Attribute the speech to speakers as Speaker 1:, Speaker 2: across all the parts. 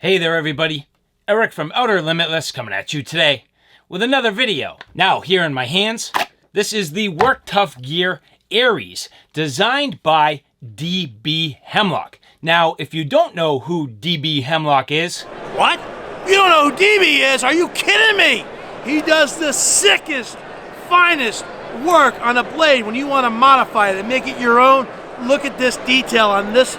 Speaker 1: Hey there everybody, Eric from Outer Limitless coming at you today with another video. Now here in my hands, this is the Work Tuff gear Aries, designed by DB Hemlock. Now if you don't know who DB Hemlock is...
Speaker 2: What? You don't know who DB is? Are you kidding me? He does the sickest, finest work on a blade when you want to modify it and make it your own. Look at this detail on this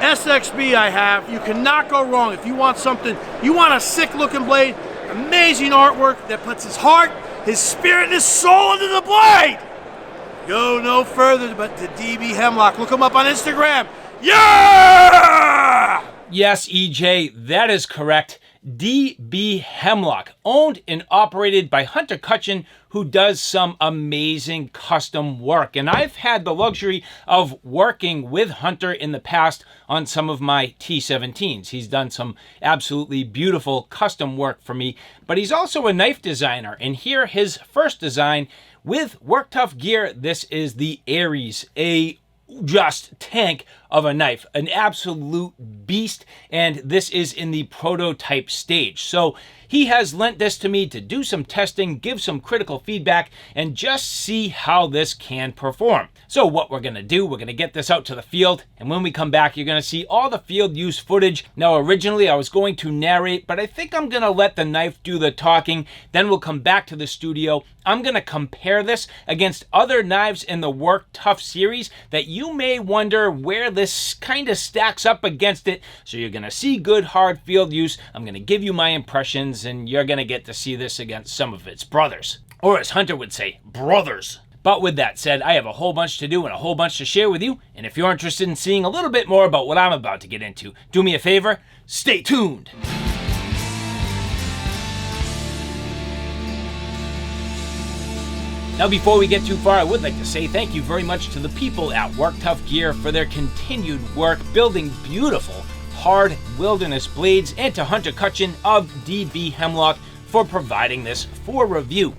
Speaker 2: SXB I have. You cannot go wrong. If you want something, you want a sick looking blade, amazing artwork that puts his heart, his spirit, and his soul into the blade. Go no further but to DB Hemlock. Look him up on Instagram. Yeah!
Speaker 1: Yes, EJ, that is correct. DB Hemlock, owned and operated by Hunter Cutchin, who does some amazing custom work. And I've had the luxury of working with Hunter in the past on some of my T17s. He's done some absolutely beautiful custom work for me, but he's also a knife designer. And here, his first design with Work Tuff gear, this is the Aries, a just tank of a knife, an absolute beast, and this is in the prototype stage. So he has lent this to me to do some testing, give some critical feedback, and just see how this can perform. So what we're going to do, we're going to get this out to the field, and when we come back, you're going to see all the field use footage. Now, originally, I was going to narrate, but I think I'm going to let the knife do the talking. Then we'll come back to the studio. I'm going to compare this against other knives in the Work Tuff series that you may wonder where this kind of stacks up against it. So you're going to see good hard field use. I'm going to give you my impressions, and you're going to get to see this against some of its brothers. Or as Hunter would say, brothers. But with that said, I have a whole bunch to do and a whole bunch to share with you. And if you're interested in seeing a little bit more about what I'm about to get into, do me a favor, stay tuned. Now, before we get too far, I would like to say thank you very much to the people at Work Tuff Gear for their continued work building beautiful, hard wilderness blades, and to Hunter Cutchin of DB Hemlock for providing this for review.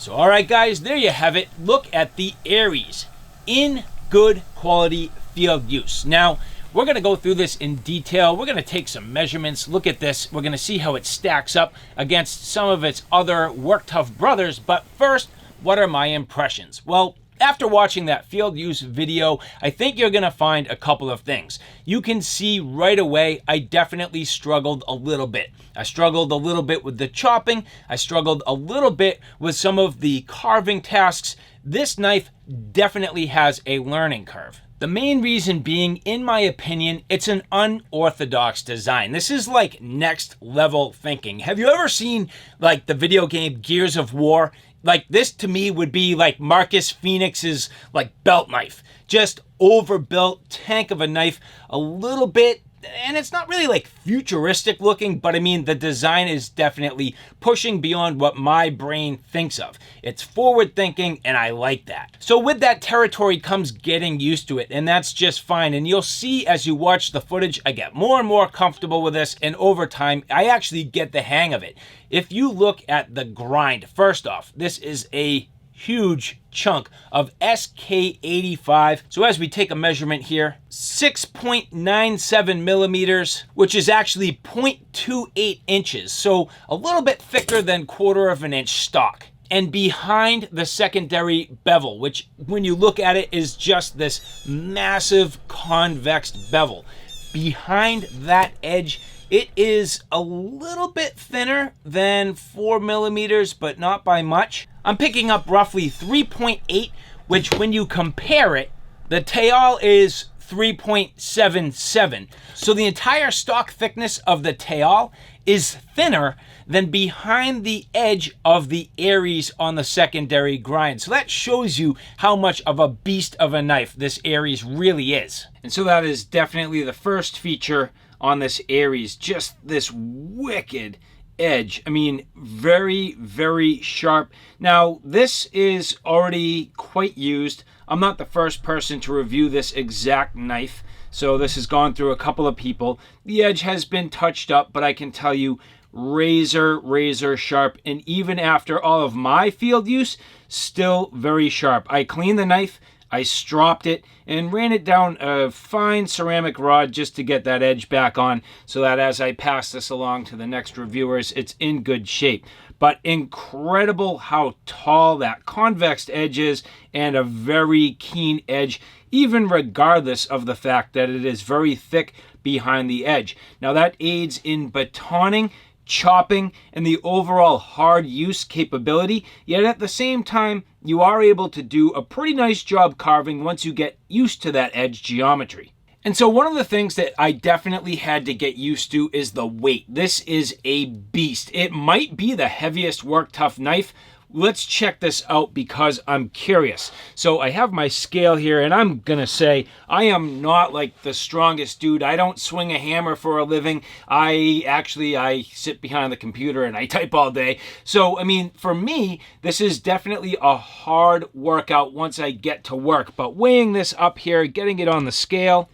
Speaker 1: So all right guys, there you have it. Look at the Aries in good quality field use. Now, we're gonna go through this in detail. We're gonna take some measurements, look at this. We're gonna see how it stacks up against some of its other Work Tuff brothers. But first, what are my impressions? Well, after watching that field use video, I think you're gonna find a couple of things. You can see right away, I definitely struggled a little bit. I struggled a little bit with the chopping. I struggled a little bit with some of the carving tasks. This knife definitely has a learning curve. The main reason being, in my opinion, it's an unorthodox design. This is like next level thinking. Have you ever seen like the video game Gears of War? Like this to me would be like Marcus Phoenix's like belt knife. Just overbuilt tank of a knife, a little bit, and it's not really like futuristic looking, but I mean the design is definitely pushing beyond what my brain thinks of. It's forward thinking and I like that. So with that territory comes getting used to it, and that's just fine. And you'll see as you watch the footage, I get more and more comfortable with this, and over time I actually get the hang of it. If you look at the grind, first off, this is a huge chunk of SK85. So as we take a measurement here, 6.97 millimeters, which is actually 0.28 inches. So a little bit thicker than 1/4 of an inch stock. And behind the secondary bevel, which when you look at it is just this massive convex bevel. Behind that edge, it is a little bit thinner than 4 millimeters, but not by much. I'm picking up roughly 3.8, which when you compare it, the tail is 3.77. So the entire stock thickness of the tail is thinner than behind the edge of the Aries on the secondary grind. So that shows you how much of a beast of a knife this Aries really is. And so that is definitely the first feature on this Aries, just this wicked edge. I mean, very, very sharp. Now, this is already quite used. I'm not the first person to review this exact knife, so this has gone through a couple of people. The edge has been touched up, but I can tell you, razor, razor sharp. And even after all of my field use, still very sharp. I cleaned the knife, I stropped it, and ran it down a fine ceramic rod just to get that edge back on, so that as I pass this along to the next reviewers, it's in good shape. But incredible how tall that convex edge is, and a very keen edge, even regardless of the fact that it is very thick behind the edge. Now that aids in batoning, chopping, and the overall hard use capability, yet at the same time you are able to do a pretty nice job carving once you get used to that edge geometry. And so one of the things that I definitely had to get used to is the weight. This is a beast. It might be the heaviest Work Tuff knife. Let's check this out because I'm curious. So I have my scale here, and I'm gonna say I am not like the strongest dude. I don't swing a hammer for a living. I sit behind the computer and I type all day. So, I mean, for me, this is definitely a hard workout once I get to work. But weighing this up here, getting it on the scale,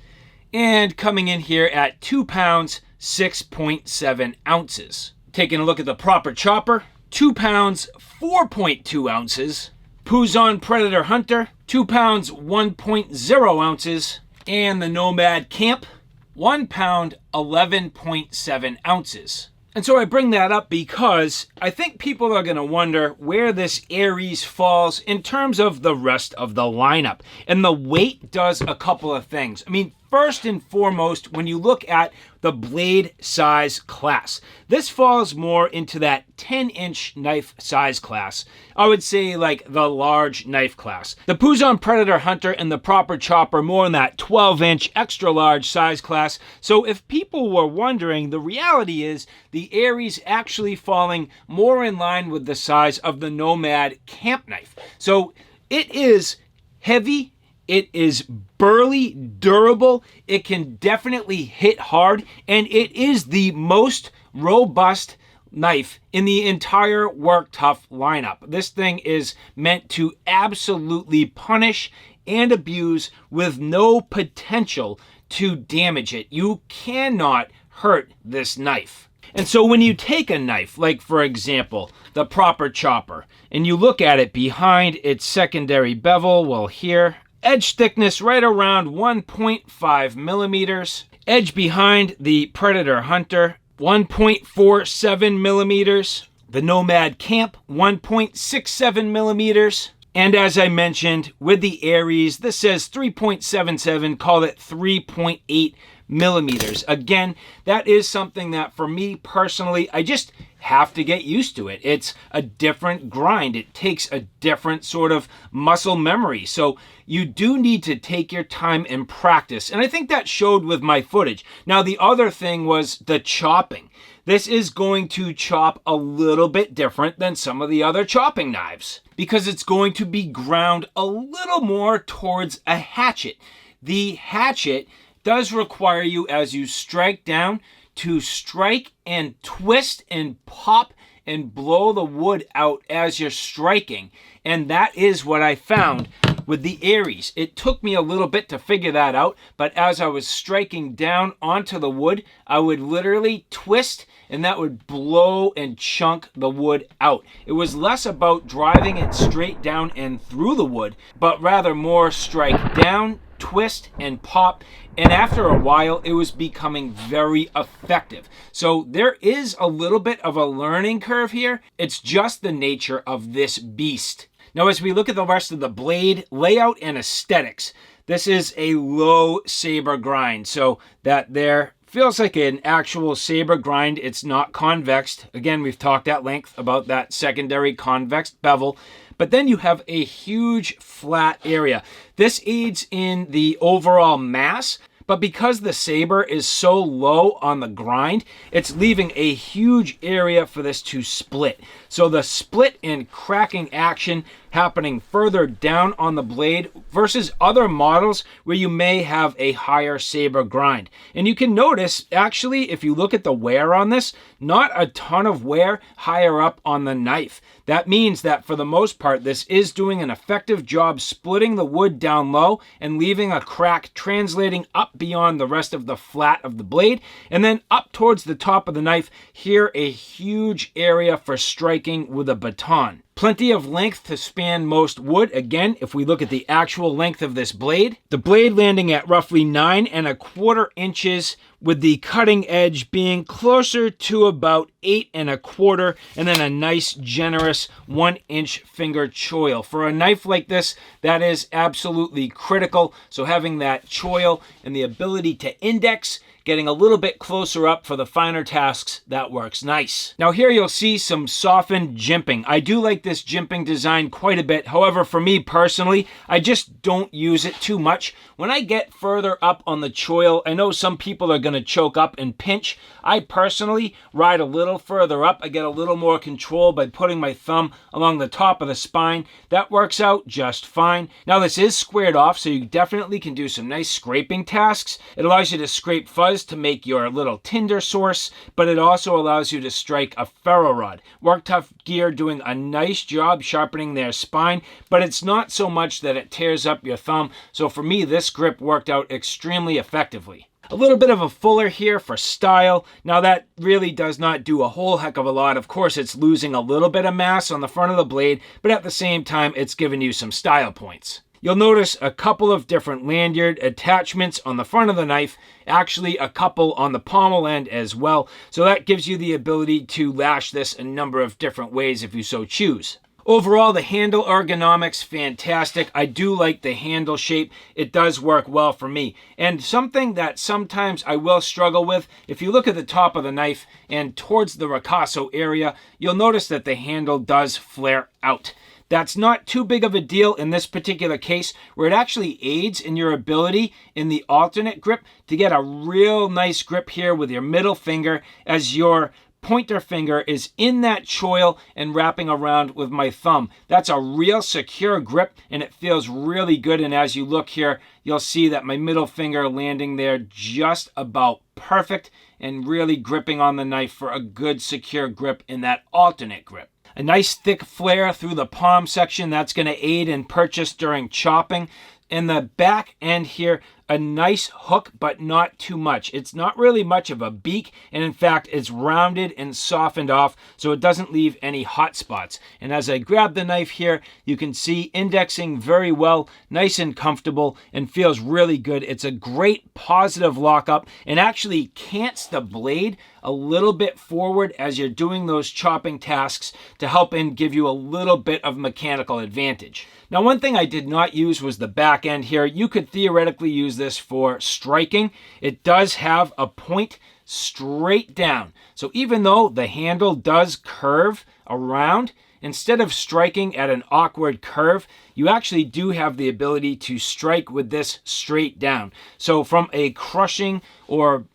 Speaker 1: and coming in here at 2 pounds, 6.7 ounces. Taking a look at the proper chopper, 2 pounds, 4.2 ounces. Puzon Predator Hunter, 2 pounds, 1.0 ounces. And the Nomad Camp, 1 pound, 11.7 ounces. And so I bring that up because I think people are going to wonder where this Aries falls in terms of the rest of the lineup. And the weight does a couple of things. I mean, first and foremost, when you look at the blade size class, this falls more into that 10-inch knife size class. I would say like the large knife class. The Puzon Predator Hunter and the proper chopper more in that 12-inch extra large size class. So if people were wondering, the reality is the Aries actually falling more in line with the size of the Nomad Camp knife. So it is heavy. It is burly, durable, it can definitely hit hard, and it is the most robust knife in the entire Work Tuff lineup. This thing is meant to absolutely punish and abuse with no potential to damage it. You cannot hurt this knife. And so when you take a knife, like for example, the proper chopper, and you look at it behind its secondary bevel, well here, edge thickness right around 1.5 millimeters. Edge behind the Predator Hunter, 1.47 millimeters. The Nomad Camp, 1.67 millimeters. And as I mentioned, with the Aries, this says 3.77, call it 3.8 millimeters. Again, that is something that for me personally, I just have to get used to it. It's a different grind. It takes a different sort of muscle memory. So you do need to take your time and practice. And I think that showed with my footage. Now, the other thing was the chopping. This is going to chop a little bit different than some of the other chopping knives because it's going to be ground a little more towards a hatchet. The hatchet does require you, as you strike down, to strike and twist and pop and blow the wood out as you're striking. And that is what I found with the Aries. It took me a little bit to figure that out, but as I was striking down onto the wood, I would literally twist and that would blow and chunk the wood out. It was less about driving it straight down and through the wood, but rather more strike down, twist, and pop. And after a while, it was becoming very effective. So there is a little bit of a learning curve here. It's just the nature of this beast. Now, as we look at the rest of the blade, layout and aesthetics, this is a low saber grind. So that there feels like an actual saber grind. It's not convexed. Again, we've talked at length about that secondary convex bevel. But then you have a huge flat area. This aids in the overall mass, but because the saber is so low on the grind, it's leaving a huge area for this to split. So the split and cracking action happening further down on the blade versus other models where you may have a higher saber grind. And you can notice, actually, if you look at the wear on this, not a ton of wear higher up on the knife. That means that for the most part, this is doing an effective job splitting the wood down low and leaving a crack translating up beyond the rest of the flat of the blade. And then up towards the top of the knife, here a huge area for striking with a baton. Plenty of length to span most wood. Again, if we look at the actual length of this blade, the blade landing at roughly 9¼ inches, with the cutting edge being closer to about 8¼ and then a nice generous 1-inch finger choil. For a knife like this, that is absolutely critical. So having that choil and the ability to index, getting a little bit closer up for the finer tasks, that works nice. Now here you'll see some softened jimping. I do like this jimping design quite a bit. However, for me personally, I just don't use it too much. When I get further up on the choil, I know some people are going to choke up and pinch. I personally ride a little further up. I get a little more control by putting my thumb along the top of the spine. That works out just fine. Now this is squared off, so you definitely can do some nice scraping tasks. It allows you to scrape fuzz to make your little tinder source, but it also allows you to strike a ferro rod. Work Tuff gear doing a nice job sharpening their spine, but it's not so much that it tears up your thumb. So for me, this grip worked out extremely effectively. A little bit of a fuller here for style. Now that really does not do a whole heck of a lot. Of course, it's losing a little bit of mass on the front of the blade, but at the same time, it's giving you some style points. You'll notice a couple of different lanyard attachments on the front of the knife, actually a couple on the pommel end as well. So that gives you the ability to lash this a number of different ways if you so choose. Overall, the handle ergonomics, fantastic. I do like the handle shape. It does work well for me. And something that sometimes I will struggle with, if you look at the top of the knife and towards the ricasso area, you'll notice that the handle does flare out. That's not too big of a deal in this particular case, where it actually aids in your ability in the alternate grip to get a real nice grip here with your middle finger as your pointer finger is in that choil and wrapping around with my thumb. That's a real secure grip and it feels really good. And as you look here, you'll see that my middle finger landing there just about perfect and really gripping on the knife for a good secure grip in that alternate grip. A nice thick flare through the palm section. That's going to aid in purchase during chopping. In the back end here, a nice hook, but not too much. It's not really much of a beak, and in fact, it's rounded and softened off so it doesn't leave any hot spots. And as I grab the knife here, you can see indexing very well, nice and comfortable, and feels really good. It's a great positive lockup and actually cants the blade a little bit forward as you're doing those chopping tasks to help and give you a little bit of mechanical advantage. Now, one thing I did not use was the back end here. You could theoretically use this for striking. It does have a point straight down. So even though the handle does curve around, instead of striking at an awkward curve, you actually do have the ability to strike with this straight down. So from a crushing or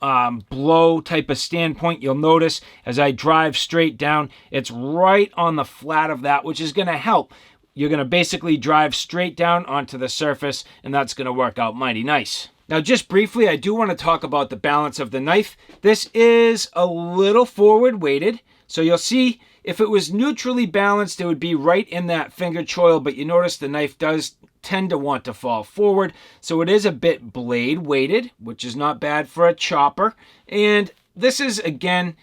Speaker 1: blow type of standpoint, you'll notice as I drive straight down, it's right on the flat of that, which is going to help. You're going to basically drive straight down onto the surface, and that's going to work out mighty nice. Now, just briefly, I do want to talk about the balance of the knife. This is a little forward weighted, so you'll see if it was neutrally balanced, it would be right in that finger choil, but you notice the knife does tend to want to fall forward, so it is a bit blade weighted, which is not bad for a chopper. And this is, again,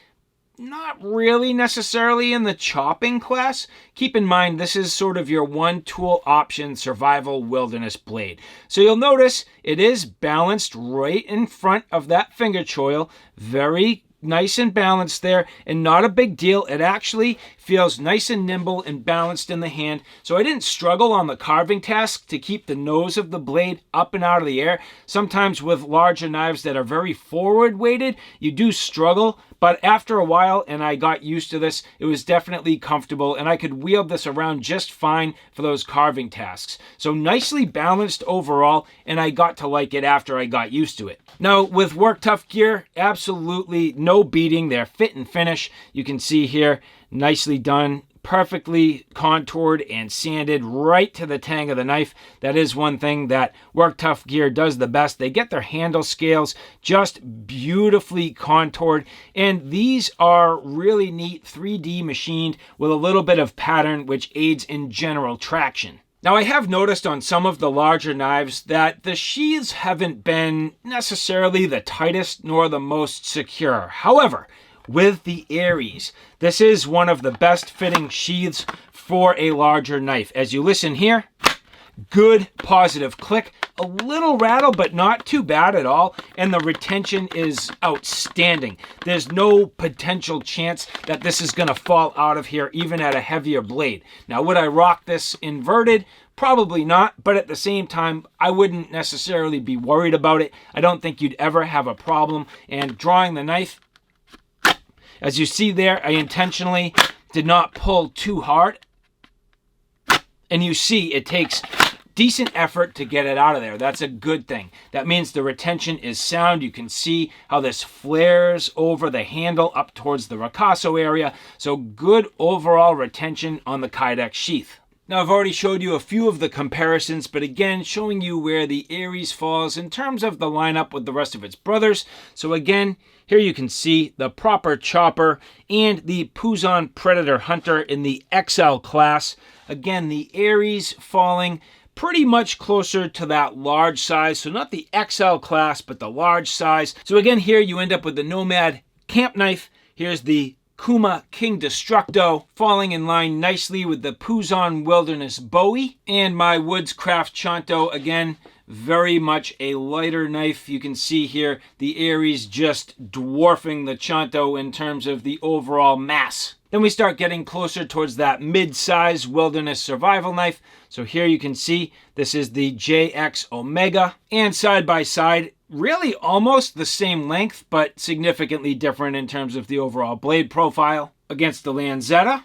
Speaker 1: not really necessarily in the chopping class. Keep in mind, this is sort of your one tool option survival wilderness blade. So you'll notice it is balanced right in front of that finger choil. Very nice and balanced there, and not a big deal. It actually feels nice and nimble and balanced in the hand. So I didn't struggle on the carving task to keep the nose of the blade up and out of the air. Sometimes with larger knives that are very forward weighted, you do struggle. But after a while, and I got used to this, it was definitely comfortable, and I could wield this around just fine for those carving tasks. So nicely balanced overall, and I got to like it after I got used to it. Now, with Work Tuff gear, absolutely no beating. They're fit and finish. You can see here, nicely done. Perfectly contoured and sanded right to the tang of the knife. That is one thing that Work Tuff gear does the best. They get their handle scales just beautifully contoured, and these are really neat 3D machined with a little bit of pattern, which aids in general traction. Now, I have noticed on some of the larger knives that the sheaths haven't been necessarily the tightest nor the most secure. However, with the Aries, this is one of the best fitting sheaths for a larger knife. As you listen here, good positive click, a little rattle, but not too bad at all. And the retention is outstanding. There's no potential chance that this is going to fall out of here, even at a heavier blade. Now, would I rock this inverted? Probably not, but at the same time, I wouldn't necessarily be worried about it. I don't think you'd ever have a problem. And drawing the knife, as you see there, I intentionally did not pull too hard. And you see it takes decent effort to get it out of there. That's a good thing. That means the retention is sound. You can see how this flares over the handle up towards the ricasso area. So good overall retention on the Kydex sheath. Now, I've already showed you a few of the comparisons, but again, showing you where the Aries falls in terms of the lineup with the rest of its brothers. So again, here you can see the proper chopper and the Puzon Predator Hunter in the XL class. Again, the Aries falling pretty much closer to that large size. So not the XL class, but the large size. So again, here you end up with the Nomad camp knife. Here's the Kuma King Destructo, falling in line nicely with the Puzon Wilderness Bowie. And my Woods Craft Chanto, again, very much a lighter knife. You can see here the Aries just dwarfing the Chanto in terms of the overall mass. Then we start getting closer towards that mid-size wilderness survival knife. So here you can see this is the JX Omega, and side by side, really almost the same length, but significantly different in terms of the overall blade profile against the Lanzetta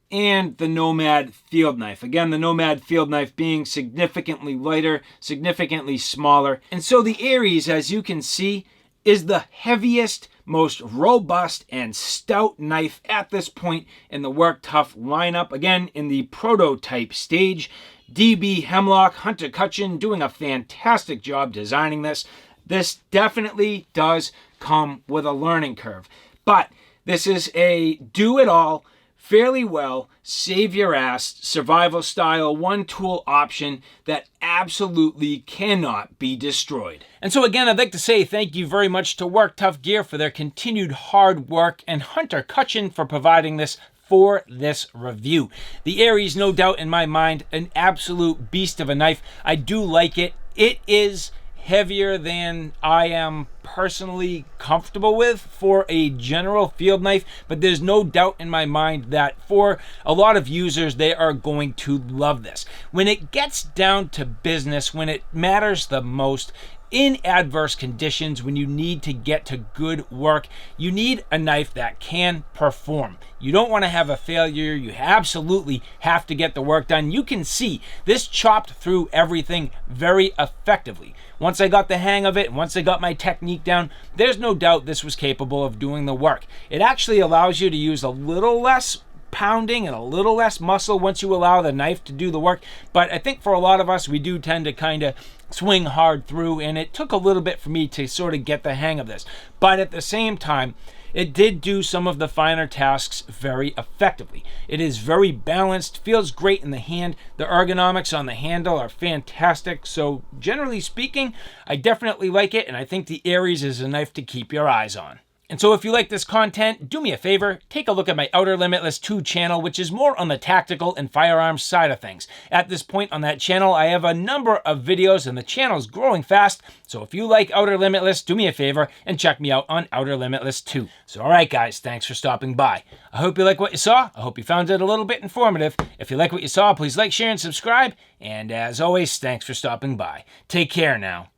Speaker 1: and the Nomad field knife. Again, the Nomad field knife being significantly lighter, significantly smaller. And so the Aries, as you can see, is the heaviest, most robust and stout knife at this point in the Work Tuff lineup. Again, in the prototype stage. DB Hemlock, Hunter Cutchin doing a fantastic job designing this. This definitely does come with a learning curve, but this is a do-it-all, fairly well, save your ass, survival style, one tool option that absolutely cannot be destroyed. And so again, I'd like to say thank you very much to Work Tuff Gear for their continued hard work and Hunter Cutchin for providing this for this review. The Aries, no doubt in my mind, an absolute beast of a knife. I do like it. It is heavier than I am personally comfortable with for a general field knife, but there's no doubt in my mind that for a lot of users, they are going to love this. When it gets down to business, when it matters the most, in adverse conditions, when you need to get to good work, you need a knife that can perform. You don't want to have a failure. You absolutely have to get the work done. You can see this chopped through everything very effectively. Once I got the hang of it, once I got my technique down, there's no doubt this was capable of doing the work. It actually allows you to use a little less pounding and a little less muscle once you allow the knife to do the work. But I think for a lot of us, we do tend to kind of swing hard through, and it took a little bit for me to sort of get the hang of this. But at the same time, it did do some of the finer tasks very effectively. It is very balanced, feels great in the hand. The ergonomics on the handle are fantastic. So generally speaking, I definitely like it, and I think the Aries is a knife to keep your eyes on. And so if you like this content, do me a favor, take a look at my Outer Limitless 2 channel, which is more on the tactical and firearms side of things. At this point on that channel, I have a number of videos and the channel's growing fast. So if you like Outer Limitless, do me a favor and check me out on Outer Limitless 2. So all right, guys, thanks for stopping by. I hope you like what you saw. I hope you found it a little bit informative. If you like what you saw, please like, share, and subscribe. And as always, thanks for stopping by. Take care now.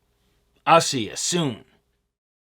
Speaker 1: I'll see you soon.